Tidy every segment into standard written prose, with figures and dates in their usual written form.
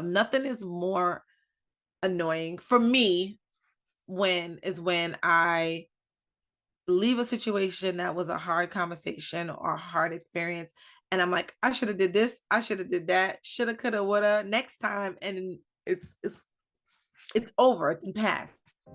Nothing is more annoying for me when I leave a situation that was a hard conversation or a hard experience, and I'm like, I should have did this, I should have did that, shoulda, coulda, woulda, next time, and it's over, it's past.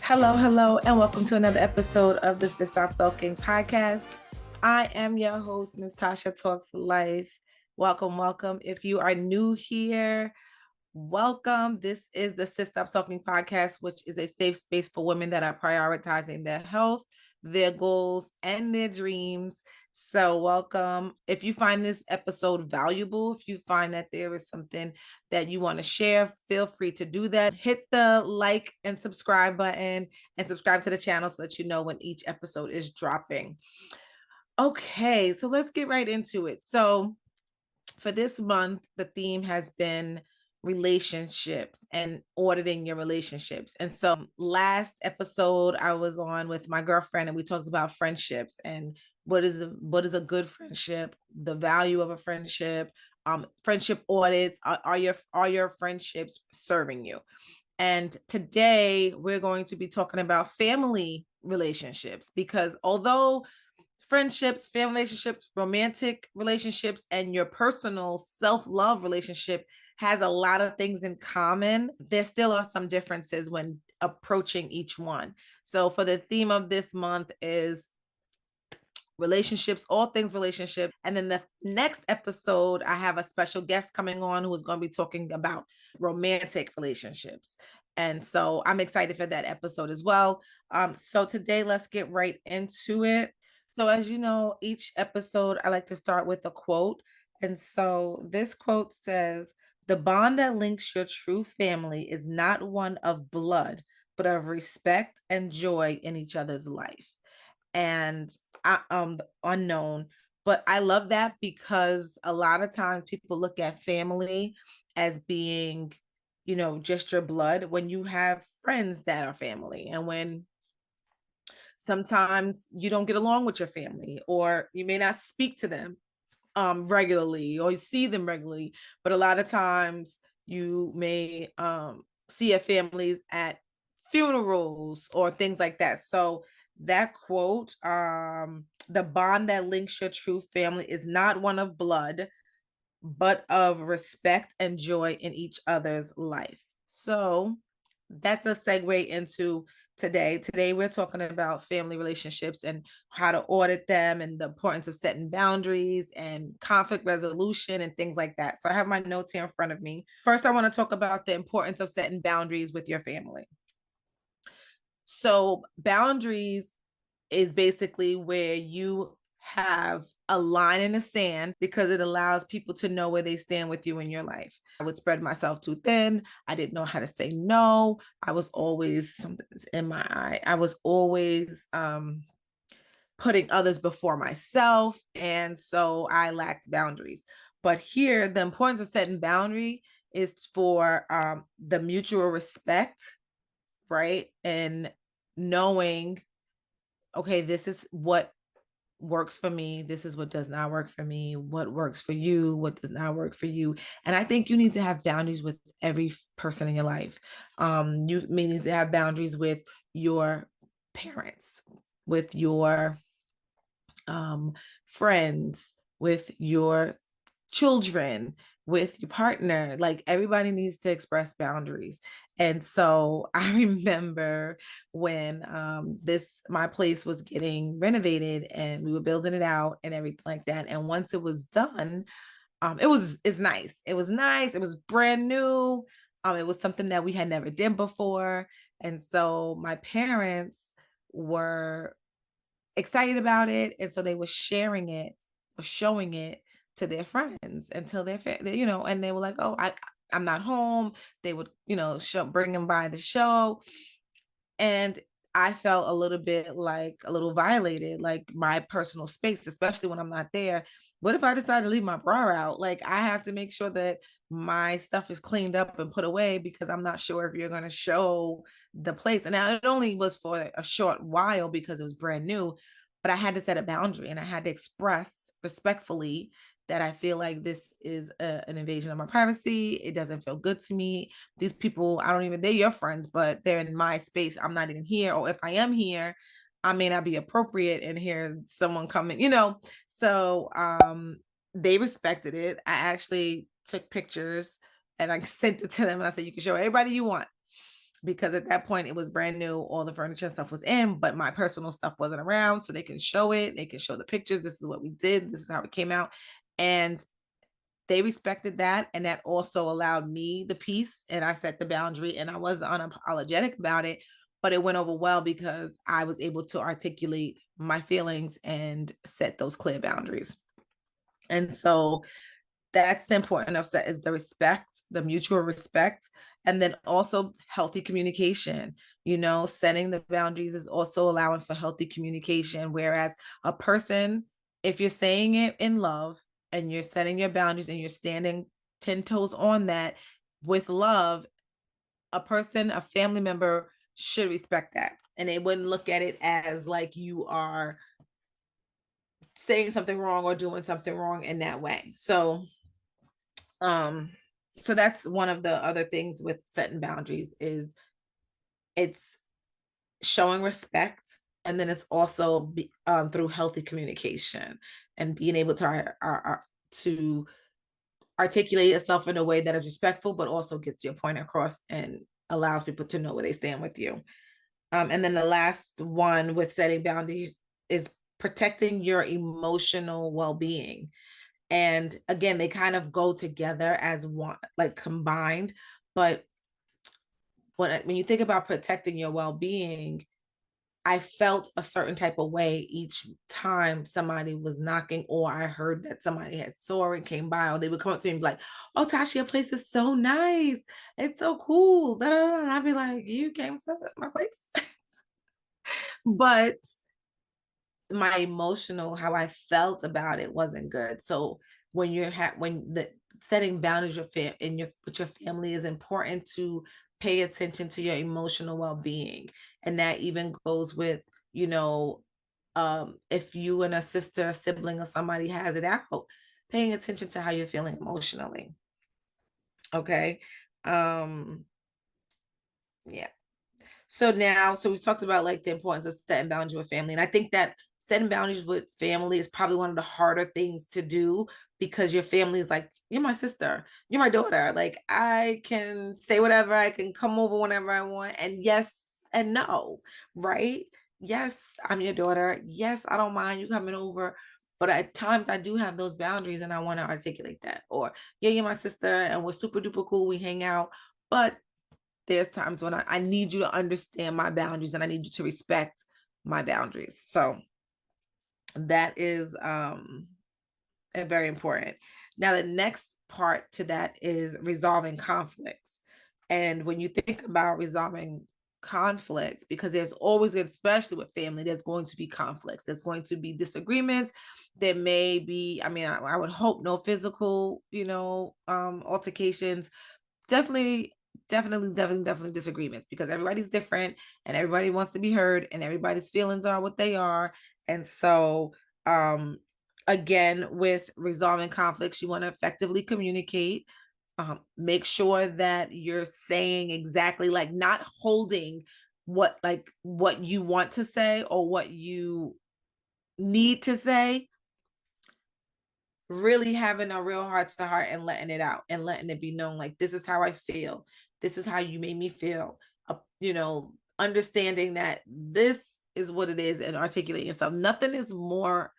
Hello, and welcome to another episode of the Stop Sulking podcast. I am your host, Ms. Tasha Talks Life. Welcome. If you are new here, welcome. This is the Stop Sulking podcast, which is a safe space for women that are prioritizing their health, their goals, and their dreams. So welcome. If you find this episode valuable, if you find that there is something that you want to share, feel free to do that. Hit the like and subscribe button and subscribe to the channel so that you know when each episode is dropping. Okay, so let's get right into it. So for this month, the theme has been relationships and auditing your relationships. And so last episode I was on with my girlfriend and we talked about friendships and what is a good friendship, the value of a friendship, friendship audits. Are your friendships serving you? And today we're going to be talking about family relationships, because although friendships, family relationships, romantic relationships, and your personal self-love relationship has a lot of things in common, there still are some differences when approaching each one. So for the theme of this month is relationships, all things relationship. And then the next episode, I have a special guest coming on who is going to be talking about romantic relationships. And so I'm excited for that episode as well. So today, let's get right into it. So as you know, each episode, I like to start with a quote. And so this quote says, "The bond that links your true family is not one of blood, but of respect and joy in each other's life." And the unknown. But I love that because a lot of times people look at family as being, just your blood, when you have friends that are family, and when sometimes you don't get along with your family or you may not speak to them regularly or you see them regularly, but a lot of times you may see your families at funerals or things like that. So that quote, "The bond that links your true family is not one of blood, but of respect and joy in each other's life." So that's a segue into today. Today, we're talking about family relationships and how to audit them and the importance of setting boundaries and conflict resolution and things like that. So I have my notes here in front of me. First, I want to talk about the importance of setting boundaries with your family. So boundaries is basically where you have a line in the sand, because it allows people to know where they stand with you in your life. I would spread myself too thin. I didn't know how to say no. I was always, something's in my eye, I was always putting others before myself. And so I lacked boundaries. But here, the importance of setting boundary is for the mutual respect, right? And knowing, okay, this is what works for me. This is what does not work for me. What works for you, what does not work for you. And I think you need to have boundaries with every person in your life. You may need to have boundaries with your parents, with your friends, with your children, with your partner. Like, everybody needs to express boundaries. And so I remember when my place was getting renovated and we were building it out and everything like that. And once it was done, it's nice. It was nice. It was brand new. It was something that we had never done before. And so my parents were excited about it. And so they were sharing it or showing it to their friends until and they were like, "Oh, I'm not home." They would, bring them by the show. And I felt a little violated, like my personal space, especially when I'm not there. What if I decide to leave my bra out? Like, I have to make sure that my stuff is cleaned up and put away because I'm not sure if you're going to show the place. And now it only was for a short while because it was brand new, but I had to set a boundary and I had to express respectfully that I feel like this is an invasion of my privacy. It doesn't feel good to me. These people, I don't even, they're your friends, but they're in my space. I'm not even here. Or if I am here, I may not be appropriate and hear someone coming, So they respected it. I actually took pictures and I sent it to them and I said, you can show everybody you want. Because at that point it was brand new, all the furniture and stuff was in, but my personal stuff wasn't around. So they can show it, they can show the pictures. This is what we did, this is how it came out. And they respected that. And that also allowed me the peace. And I set the boundary and I was unapologetic about it, but it went over well because I was able to articulate my feelings and set those clear boundaries. And so that's the important of that is the respect, the mutual respect, and then also healthy communication. Setting the boundaries is also allowing for healthy communication. Whereas a person, if you're saying it in love and you're setting your boundaries and you're standing 10 toes on that with love, a person, a family member should respect that. And they wouldn't look at it as like you are saying something wrong or doing something wrong in that way. So that's one of the other things with setting boundaries is it's showing respect, and then it's also through healthy communication and being able to articulate yourself in a way that is respectful but also gets your point across and allows people to know where they stand with you. And then the last one with setting boundaries is protecting your emotional well-being. And again, they kind of go together as one, like combined. But when you think about protecting your well-being, I felt a certain type of way each time somebody was knocking, or I heard that somebody had saw it, came by, or they would come up to me and be like, "Oh, Tasha, your place is so nice. It's so cool." And I'd be like, "You came to my place?" But my emotional, how I felt about it wasn't good. So when when the setting boundaries with your family is important to pay attention to your emotional well-being. And that even goes with, if you and a sister, a sibling, or somebody has it out, paying attention to how you're feeling emotionally. Okay. Yeah. So we talked about like the importance of setting boundaries with family. And I think that setting boundaries with family is probably one of the harder things to do because your family is like, you're my sister, you're my daughter. Like I can say whatever, I can come over whenever I want. And yes and no, right? Yes, I'm your daughter. Yes, I don't mind you coming over. But at times I do have those boundaries and I want to articulate that. Or, yeah, you're my sister and we're super duper cool. We hang out. But there's times when I need you to understand my boundaries and I need you to respect my boundaries. So that is very important. Now, the next part to that is resolving conflicts. And when you think about resolving conflict, because there's always, especially with family, there's going to be conflicts, there's going to be disagreements. There may be, I would hope no physical, altercations. Definitely disagreements because everybody's different and everybody wants to be heard and everybody's feelings are what they are. And so, again, with resolving conflicts, you want to effectively communicate. Make sure that you're saying exactly, like not holding what you want to say or what you need to say, really having a real heart to heart and letting it out and letting it be known, like, this is how I feel. This is how you made me feel. Understanding that this is what it is and articulating yourself. Nothing is more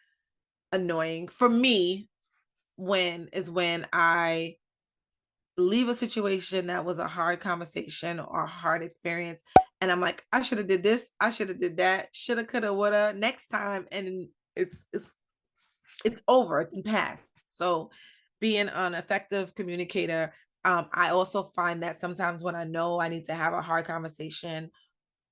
annoying for me when I leave a situation that was a hard conversation or a hard experience. And I'm like, I should have did this. I should have did that. Shoulda, coulda, woulda next time. And it's over, it's past. So being an effective communicator, I also find that sometimes when I know I need to have a hard conversation,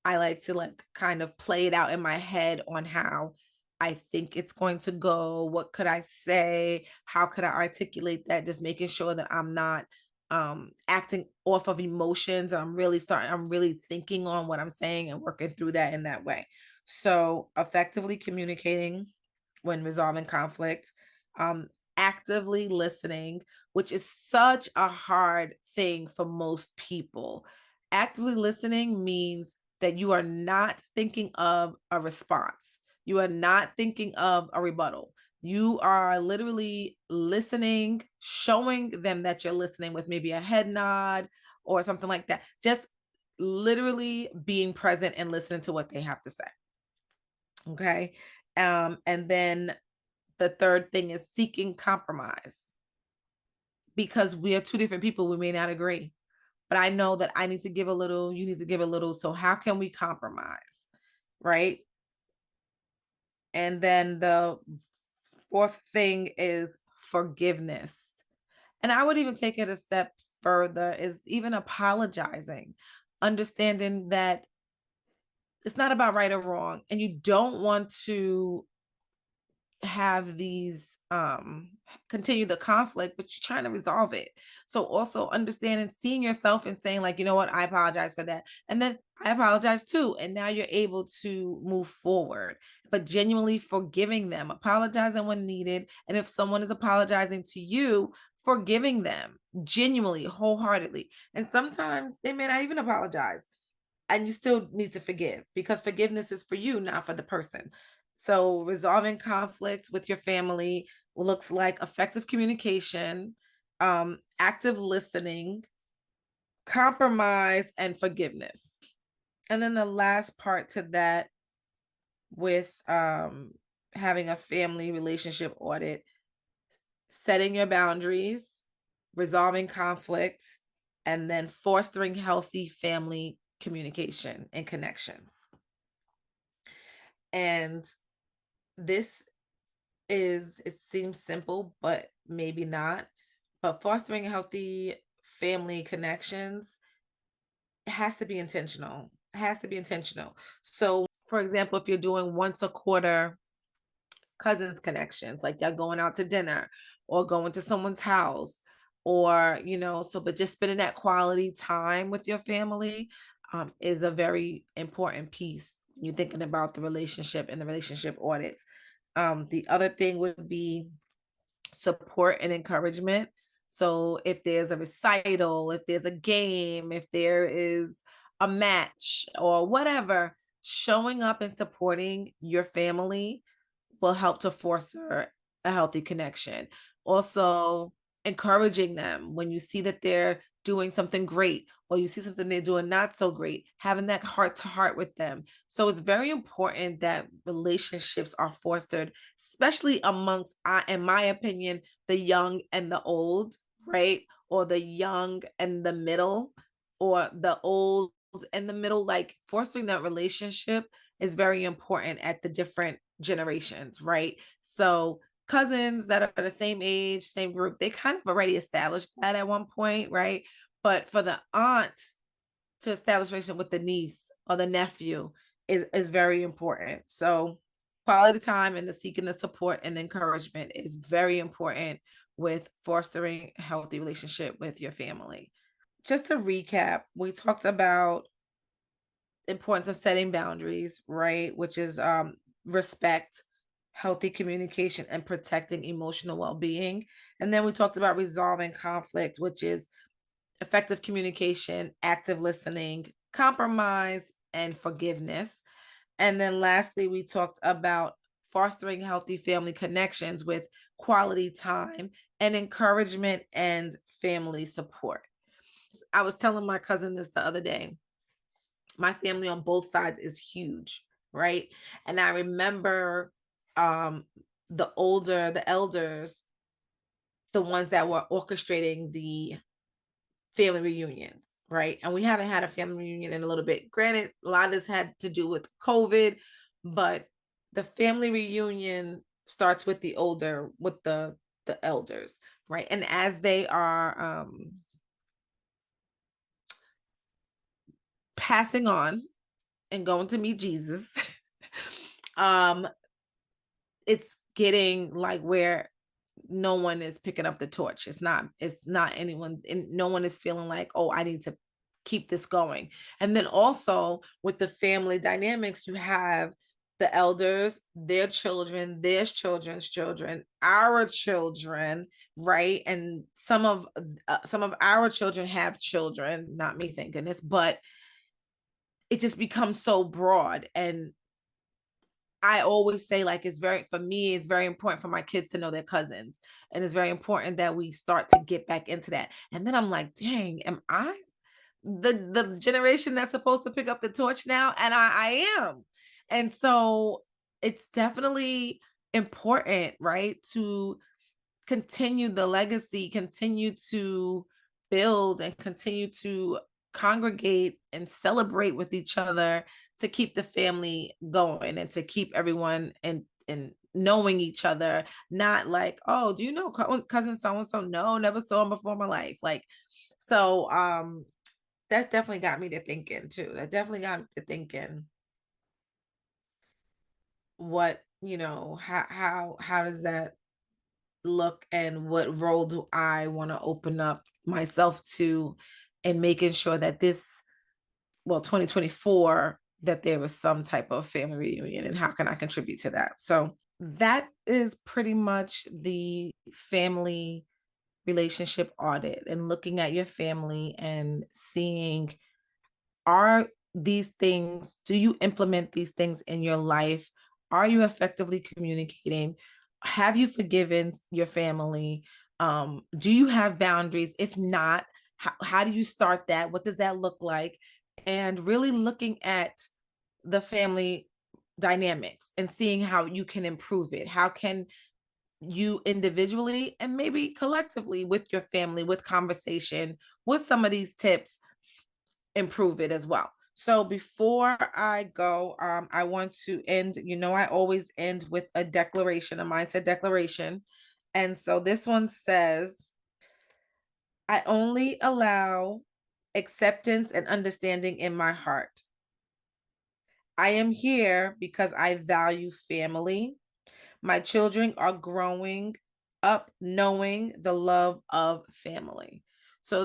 I like to kind of play it out in my head on how I think it's going to go. What could I say? How could I articulate that? Just making sure that I'm not acting off of emotions. I'm really thinking on what I'm saying and working through that in that way. So effectively communicating when resolving conflict, um, actively listening, which is such a hard thing for most people. Actively listening means that you are not thinking of a response. You are not thinking of a rebuttal. You are literally listening, showing them that you're listening with maybe a head nod or something like that. Just literally being present and listening to what they have to say. Okay. And then the third thing is seeking compromise, because we are two different people. We may not agree, but I know that I need to give a little, you need to give a little. So how can we compromise? Right. And then the fourth thing is forgiveness. And I would even take it a step further, is even apologizing, understanding that it's not about right or wrong. And you don't want to have these continue the conflict, but you're trying to resolve it. So also understanding, seeing yourself and saying, like, you know what, I apologize for that, and then I apologize too, and now you're able to move forward. But genuinely forgiving them, apologizing when needed, and if someone is apologizing to you, forgiving them genuinely, wholeheartedly. And sometimes they may not even apologize, and you still need to forgive, because forgiveness is for you, not for the person. So resolving conflict with your family looks like effective communication, active listening, compromise, and forgiveness. And then the last part to that, with having a family relationship audit, setting your boundaries, resolving conflict, and then fostering healthy family communication and connections. And this it seems simple, but maybe not. But fostering healthy family connections has to be intentional. It has to be intentional. So, for example, if you're doing once a quarter cousins connections, like y'all going out to dinner or going to someone's house, or so, but just spending that quality time with your family is a very important piece when you're thinking about the relationship and the relationship audits. The other thing would be support and encouragement. So if there's a recital, if there's a game, if there is a match or whatever, showing up and supporting your family will help to foster a healthy connection. Also, encouraging them when you see that they're doing something great, or you see something they're doing not so great, having that heart to heart with them. So it's very important that relationships are fostered, especially amongst, in my opinion, the young and the old, right? Or the young and the middle, or the old and the middle. Like, fostering that relationship is very important at the different generations, right? So cousins that are the same age, same group, they kind of already established that at one point, right? But for the aunt to establish relationship with the niece or the nephew is very important. So quality time and the seeking the support and the encouragement is very important with fostering a healthy relationship with your family. Just to recap, we talked about importance of setting boundaries, right? Which is respect, healthy communication, and protecting emotional well-being. And then we talked about resolving conflict, which is effective communication, active listening, compromise, and forgiveness. And then lastly, we talked about fostering healthy family connections with quality time and encouragement and family support. I was telling my cousin this the other day. My family on both sides is huge, right? And I remember um the elders, the ones that were orchestrating the family reunions, right? And we haven't had a family reunion in a little bit. Granted, a lot of this had to do with COVID, but the family reunion starts with the elders, right? And as they are passing on and going to meet Jesus, um, it's getting like where no one is picking up the torch. It's not anyone, and no one is feeling like, oh, I need to keep this going. And then also with the family dynamics, you have the elders, their children, their children's children, our children, right? And some of our children have children, not me, thank goodness, but it just becomes so broad. And I always say, like, for me, it's very important for my kids to know their cousins. And it's very important that we start to get back into that. And then I'm like, dang, am I the generation that's supposed to pick up the torch now? And I am. And so it's definitely important, right, to continue the legacy, continue to build, and continue to congregate and celebrate with each other, to keep the family going and to keep everyone and knowing each other. Not like, oh, do you know cousin so and so? No, never saw him before in my life. Like, so that definitely got me to thinking too. That definitely got me to thinking, what, how does that look, and what role do I want to open up myself to, in making sure that 2024, that there was some type of family reunion, and how can I contribute to that? So that is pretty much the family relationship audit, and looking at your family and seeing, are these things, do you implement these things in your life? Are you effectively communicating? Have you forgiven your family? Do you have boundaries? If not, how do you start that? What does that look like? And really looking at the family dynamics and seeing how you can improve it. How can you individually and maybe collectively with your family, with conversation, with some of these tips, improve it as well? So before I go, I want to end, I always end with a declaration, a mindset declaration. And so this one says, I only allow acceptance and understanding in my heart. I am here because I value family. My children are growing up knowing the love of family. So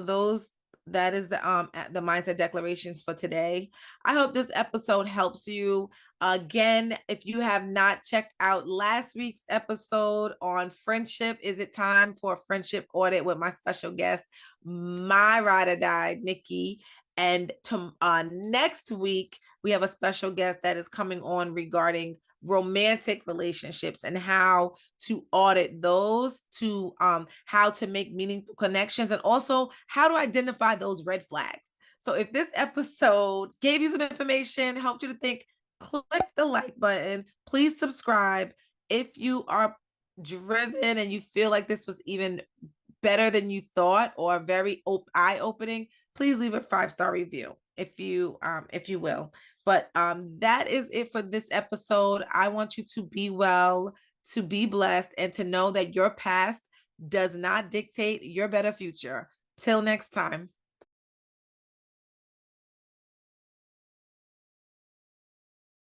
that is the mindset declarations for today. I hope this episode helps you. Again, if you have not checked out last week's episode on friendship, is it time for a friendship audit with my special guest, my ride or die, Nikki? And next week, we have a special guest that is coming on regarding romantic relationships and how to audit those, to how to make meaningful connections, and also how to identify those red flags. So if this episode gave you some information, helped you to think, click the like button. Please subscribe. If you are driven and you feel like this was even better than you thought, or very eye-opening, please leave a 5-star review if you will. But that is it for this episode. I want you to be well, to be blessed, and to know that your past does not dictate your better future. Till next time.